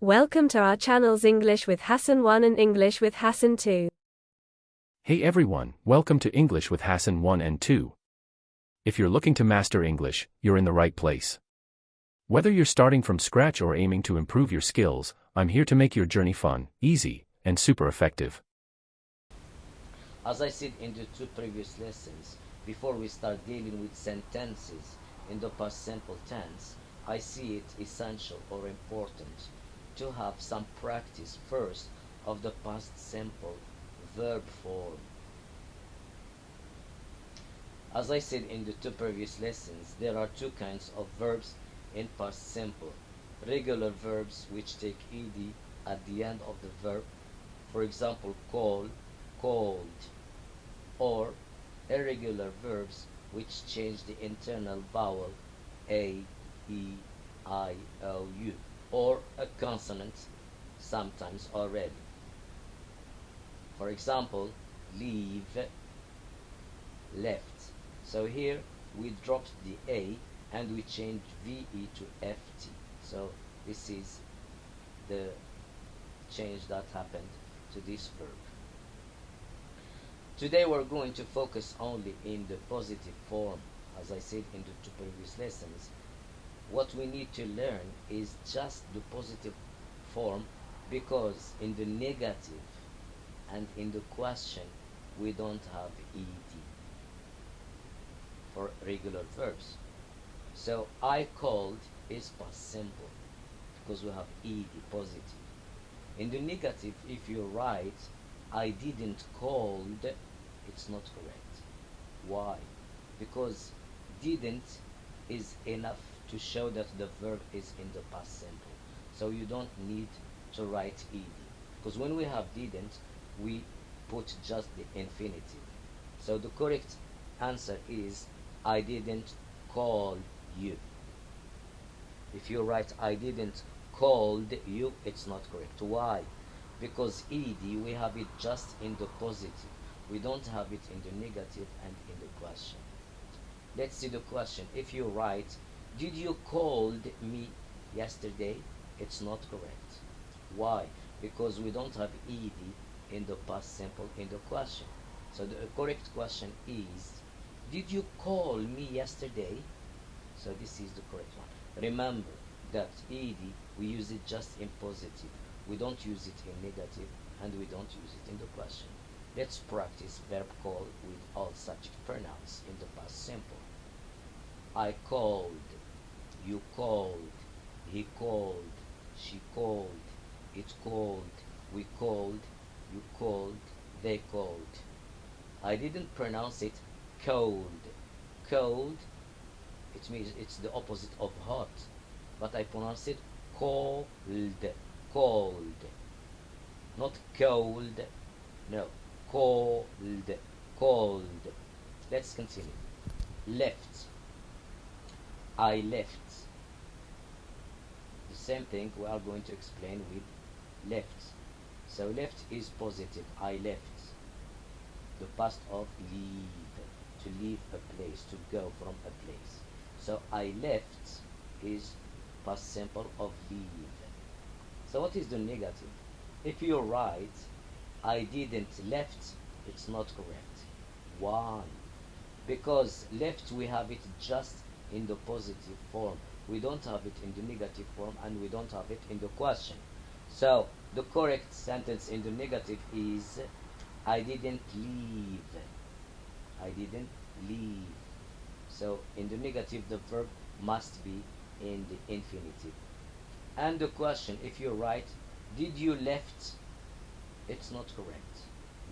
Welcome to our channels English with Hassane 1 and English with Hassane 2. Hey everyone, welcome to English with Hassane 1 and 2. If you're looking to master English, you're in the right place. Whether you're starting from scratch or aiming to improve your skills, I'm here to make your journey fun, easy, and super effective. As I said in the two previous lessons, before we start dealing with sentences in the past simple tense, I see it essential or important to have some practice first of the past simple verb form. As I said in the two previous lessons, there are two kinds of verbs in past simple. Regular verbs which take ed at the end of the verb, for example call, called, or irregular verbs which change the internal vowel a, e, I, o, u, or a consonant sometimes already. For example, leave, left. So here we dropped the a and we changed ve to ft. So this is the change that happened to this verb. Today we're going to focus only in the positive form. As I said in the two previous lessons, what we need to learn is just the positive form, because in the negative and in the question we don't have ed for regular verbs. So I called is past simple because we have ed positive. In the negative, if you write I didn't called, it's not correct. Why? Because didn't is enough to show that the verb is in the past simple. So you don't need to write ed, because when we have didn't, we put just the infinitive. So the correct answer is I didn't call you. If you write I didn't called you, it's not correct. Why? Because ed, we have it just in the positive. We don't have it in the negative and in the question. Let's see the question. If you write did you called me yesterday, it's not correct. Why? Because we don't have ed in the past simple in the question. So the correct question is did you call me yesterday? So this is the correct one. Remember that ed, we use it just in positive. We don't use it in negative and we don't use it in the question. Let's practice verb call with all subject pronouns in the past simple. I called, you called, he called, she called, it called, we called, you called, they called. I didn't pronounce it cold. Cold, it means it's the opposite of hot, but I pronounce it cold, cold, not cold, no, cold, cold. Let's continue. Left, I left. The same thing we are going to explain with left. So left is positive, I left. The past of leave, to leave a place, to go from a place. So I left is past simple of leave. So what is the negative? If you write I didn't left, it's not correct. Why? Because left we have it just in the positive form. We don't have it in the negative form and we don't have it in the question. So the correct sentence in the negative is I didn't leave. I didn't leave. So in the negative the verb must be in the infinitive. And the question, if you write did you left, it's not correct.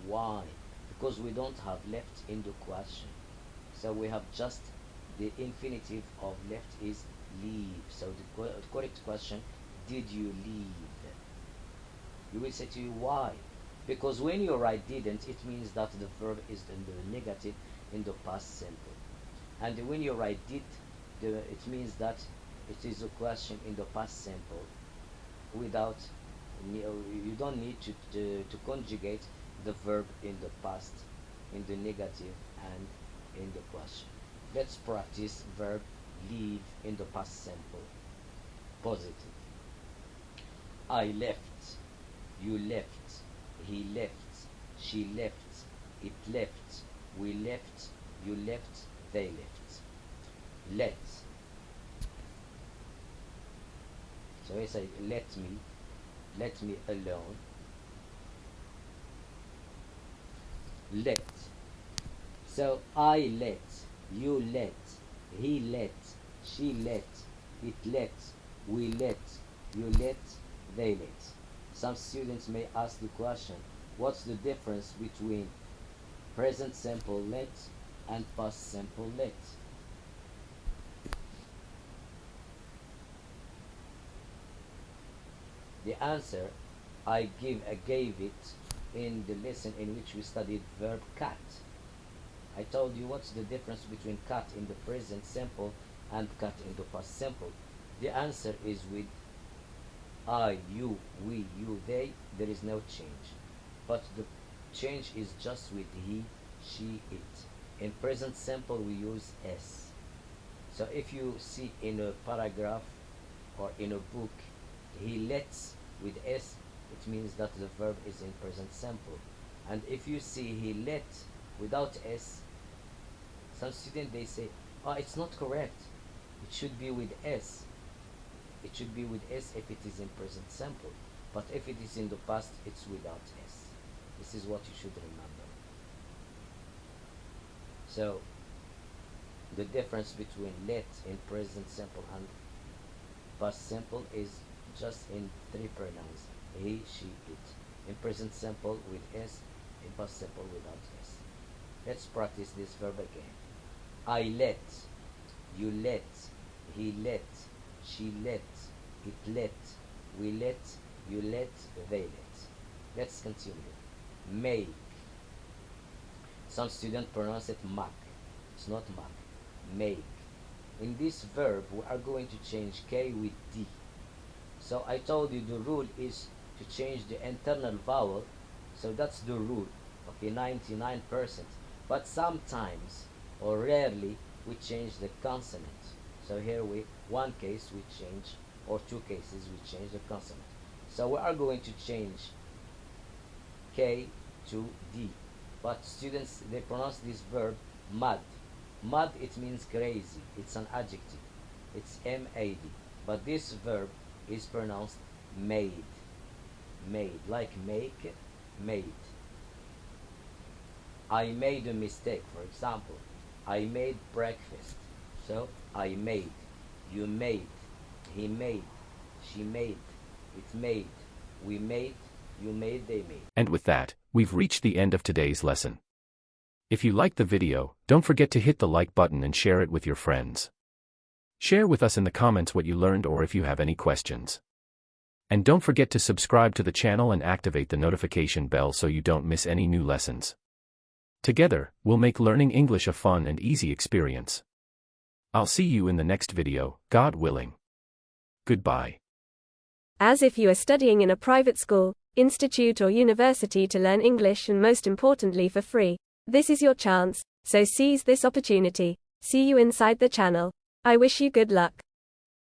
Why? Because we don't have left in the question. So we have just the infinitive of left is leave. So the correct question, did you leave? You will say to you, why? Because when you write didn't, it means that the verb is in the negative in the past simple. And when you write did, it means that it is a question in the past simple without, you don't need to conjugate the verb in the past, in the negative and in the question. Let's practice verb leave in the past simple. Positive. I left, you left, he left, she left, it left, we left, you left, they left. Let. So we say let me alone. Let. So I let, you let, he let, she let, it let, we let, you let, they let. Some students may ask the question, what's the difference between present simple let and past simple let? The answer I gave it in the lesson in which we studied verb cut. I told you what's the difference between cut in the present simple and cut in the past simple. The answer is with I, you, we, you, they, there is no change. But the change is just with he, she, it. In present simple we use s. So if you see in a paragraph or in a book he lets with s, it means that the verb is in present simple. And if you see he let without s, some students they say, oh, it's not correct, it should be with s. It should be with s if it is in present simple, but if it is in the past, it's without s. This is what you should remember. So the difference between let in present simple and past simple is just in three pronouns: he, she, it. In present simple with s, in past simple without s. Let's practice this verb again. I let, you let, he let, she let, it let, we let, you let, they let. Let's continue. Make. Some students pronounce it mak. It's not mak. Make. In this verb, we are going to change K with D. So I told you the rule is to change the internal vowel. So that's the rule. Okay, 99%. But sometimes, or rarely, we change the consonant. So here one case we change, or two cases we change the consonant. So we are going to change K to D. But students, they pronounce this verb mad. Mad, it means crazy. It's an adjective. It's M-A-D. But this verb is pronounced made. Made, like make, made. I made a mistake, for example. I made breakfast. So I made, you made, he made, she made, it made, we made, you made, they made. And with that, we've reached the end of today's lesson. If you liked the video, don't forget to hit the like button and share it with your friends. Share with us in the comments what you learned or if you have any questions. And don't forget to subscribe to the channel and activate the notification bell so you don't miss any new lessons. Together, we'll make learning English a fun and easy experience. I'll see you in the next video, God willing. Goodbye. As if you are studying in a private school, institute or university to learn English and most importantly for free. This is your chance, so seize this opportunity. See you inside the channel. I wish you good luck.